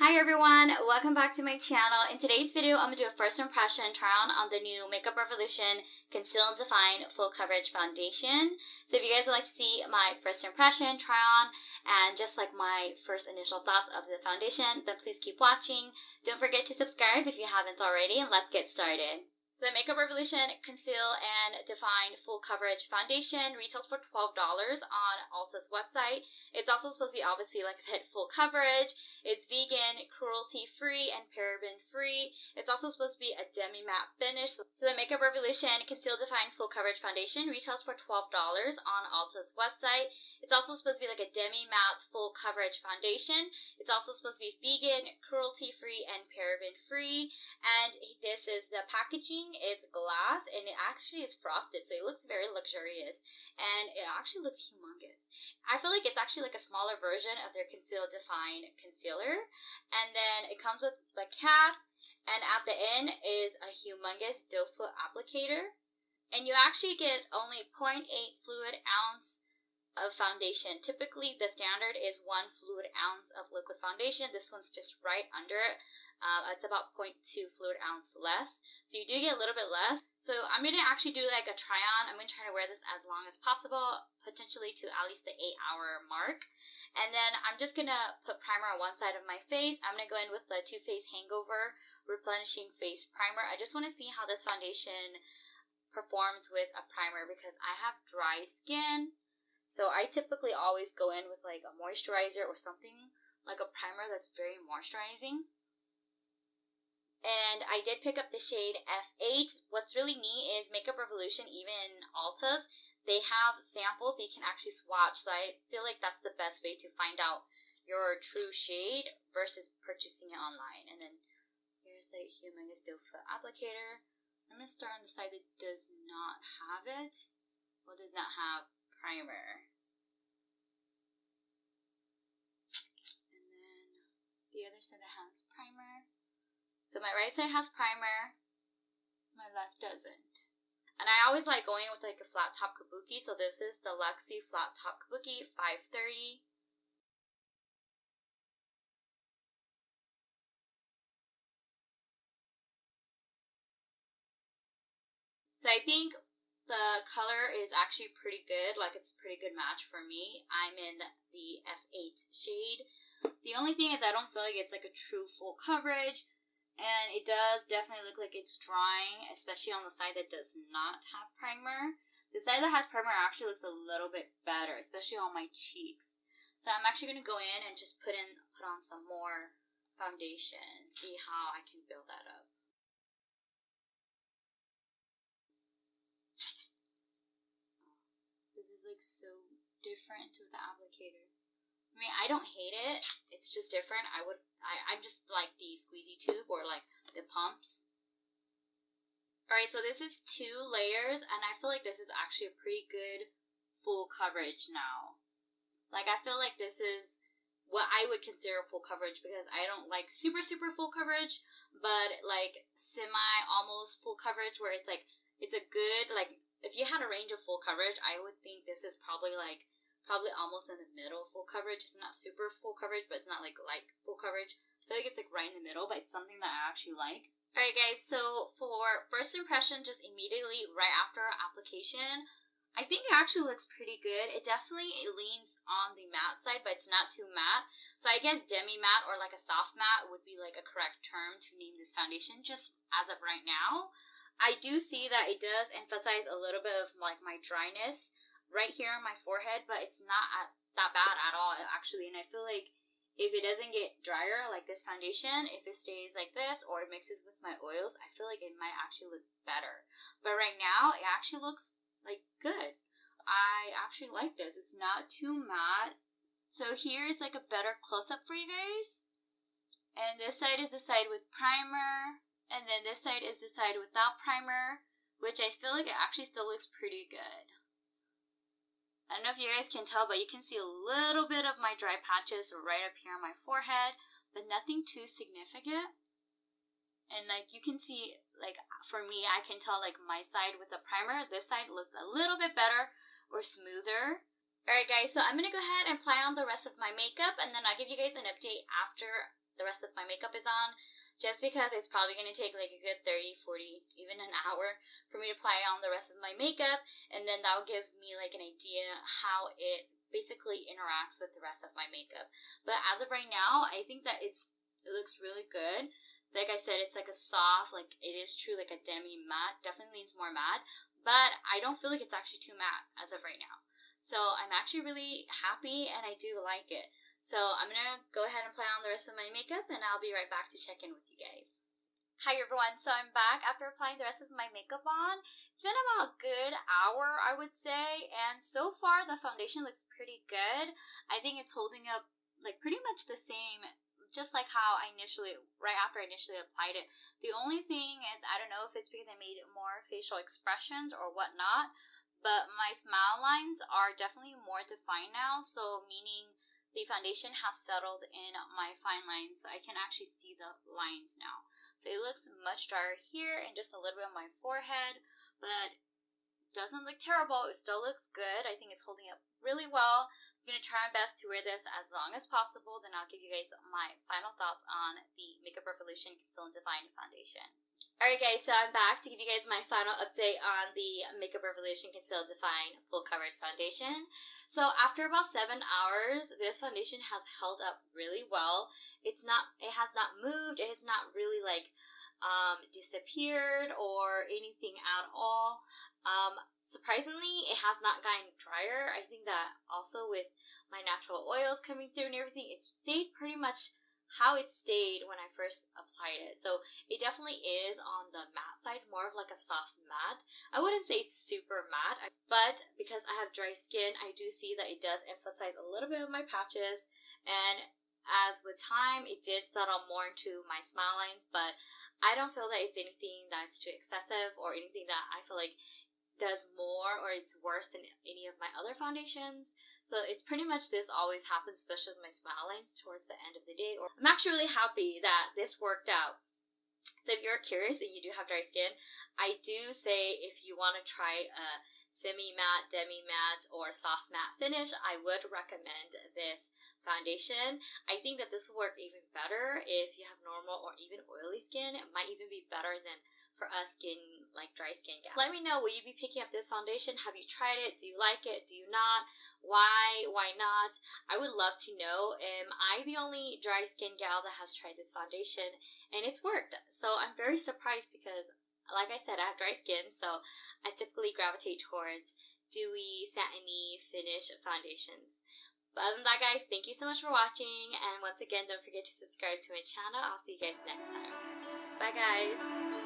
Hi everyone, welcome back to my channel. In today's video, I'm going to do a first impression try on the new Makeup Revolution Conceal and Define Full Coverage Foundation. So if you guys would like to see my first impression try on and just like my first initial thoughts of the foundation, then please keep watching. Don't forget to subscribe if you haven't already, and let's get started. So the Makeup Revolution Conceal and Define Full Coverage Foundation retails for $12 on Ulta's website. It's also supposed to be obviously, like I said, full coverage. It's vegan, cruelty-free, and paraben-free. It's also supposed to be a demi-matte finish. So the Makeup Revolution Conceal Define Full Coverage Foundation retails for $12 on Ulta's website. It's also supposed to be like a demi-matte full coverage foundation. It's also supposed to be vegan, cruelty-free, and paraben-free. And this is the packaging. It's glass, and it actually is frosted, so it looks very luxurious, and it actually looks humongous. I feel like it's actually like a smaller version of their Conceal Define concealer, and then it comes with the cap, and at the end is a humongous doe foot applicator, and you actually get only 0.8 fluid ounce of foundation. Typically, the standard is 1 fluid ounce of liquid foundation. This one's just right under it. It's about 0.2 fluid ounce less. So you do get a little bit less. So I'm going to actually do like a try on. I'm going to try to wear this as long as possible, potentially to at least the 8-hour mark. And then I'm just going to put primer on one side of my face. I'm going to go in with the Too Faced Hangover Replenishing Face Primer. I just want to see how this foundation performs with a primer because I have dry skin. So I typically always go in with like a moisturizer or something like a primer that's very moisturizing. And I did pick up the shade F8. What's really neat is Makeup Revolution, even Ulta's, they have samples that you can actually swatch. So I feel like that's the best way to find out your true shade versus purchasing it online. And then here's the humongous doe foot applicator. I'm going to start on the side that does not have it. Well, does not have primer. And then the other side that has primer. So my right side has primer, my left doesn't. And I always like going with like a flat top kabuki, so this is the Luxie Flat Top Kabuki 530. So I think the color is actually pretty good, like it's a pretty good match for me. I'm in the F8 shade. The only thing is I don't feel like it's like a true full coverage, and it does definitely look like it's drying, especially on the side that does not have primer. The side that has primer actually looks a little bit better, especially on my cheeks. So I'm actually going to go in and just put on some more foundation, see how I can build that up. This is like so different with the applicator. I mean, I don't hate it. It's just different. I just like the squeezy tube or like the pumps. Alright, so this is 2 layers, and I feel like this is actually a pretty good full coverage now. Like, I feel like this is what I would consider full coverage because I don't like super full coverage, but like semi almost full coverage where it's like, it's a good, like, if you had a range of full coverage, I would think this is probably almost in the middle full coverage. It's not super full coverage, but it's not like full coverage. I feel like it's like right in the middle, but it's something that I actually like. Alright guys, so for first impression, just immediately right after application, I think it actually looks pretty good. It definitely leans on the matte side, but it's not too matte. So I guess demi-matte or like a soft matte would be like a correct term to name this foundation just as of right now. I do see that it does emphasize a little bit of like my dryness right here on my forehead, but it's not that bad at all actually. And I feel like if it doesn't get drier like this foundation, if it stays like this or it mixes with my oils, I feel like it might actually look better. But right now, it actually looks like good. I actually like this. It's not too matte. So here's like a better close-up for you guys. And this side is the side with primer. And then this side is the side without primer, which I feel like it actually still looks pretty good. I don't know if you guys can tell, but you can see a little bit of my dry patches right up here on my forehead, but nothing too significant. And like you can see, like for me, I can tell like my side with the primer, this side looks a little bit better or smoother. Alright guys, so I'm going to go ahead and apply on the rest of my makeup, and then I'll give you guys an update after the rest of my makeup is on, just because it's probably going to take like a good 30, 40, even an hour for me to apply on the rest of my makeup, and then that will give me like an idea how it basically interacts with the rest of my makeup. But as of right now, I think that it looks really good. Like I said, it's like a soft, like it is true like a demi matte, definitely leans more matte, but I don't feel like it's actually too matte as of right now. So I'm actually really happy and I do like it. So I'm going to go ahead and apply on the rest of my makeup and I'll be right back to check in with you guys. Hi everyone, so I'm back after applying the rest of my makeup on. It's been about a good hour, I would say, and so far the foundation looks pretty good. I think it's holding up like pretty much the same, just like how right after I initially applied it. The only thing is, I don't know if it's because I made more facial expressions or whatnot, but my smile lines are definitely more defined now, so meaning the foundation has settled in my fine lines, so I can actually see the lines now. So it looks much drier here and just a little bit on my forehead, but doesn't look terrible. It still looks good. I think it's holding up really well. I'm going to try my best to wear this as long as possible. Then I'll give you guys my final thoughts on the Makeup Revolution Conceal and Define Foundation. Alright guys, so I'm back to give you guys my final update on the Makeup Revolution Conceal and Define Full Coverage Foundation. So after about 7 hours, this foundation has held up really well. It has not moved. It has not really like disappeared or anything at all. Surprisingly, it has not gotten drier. I think that also with my natural oils coming through and everything, it stayed pretty much how it stayed when I first applied it. So it definitely is on the matte side, more of like a soft matte. I wouldn't say it's super matte, but because I have dry skin, I do see that it does emphasize a little bit of my patches, and as with time, it did settle more into my smile lines, but I don't feel that it's anything that's too excessive or anything that I feel like does more or it's worse than any of my other foundations. So it's pretty much this always happens, especially with my smile lines towards the end of the day. I'm actually really happy that this worked out. So if you're curious and you do have dry skin, I do say if you want to try a semi-matte, demi-matte, or soft matte finish, I would recommend this foundation. I think that this will work even better if you have normal or even oily skin. It might even be better than for us like dry skin gals. Let me know, will you be picking up this foundation? Have you tried it? Do you like it? Do you not? Why? Why not? I would love to know. Am I the only dry skin gal that has tried this foundation and it's worked? So I'm very surprised because, like I said, I have dry skin, so I typically gravitate towards dewy, satiny finish foundations. But other than that, guys, thank you so much for watching, and once again, don't forget to subscribe to my channel. I'll see you guys next time. Bye, guys.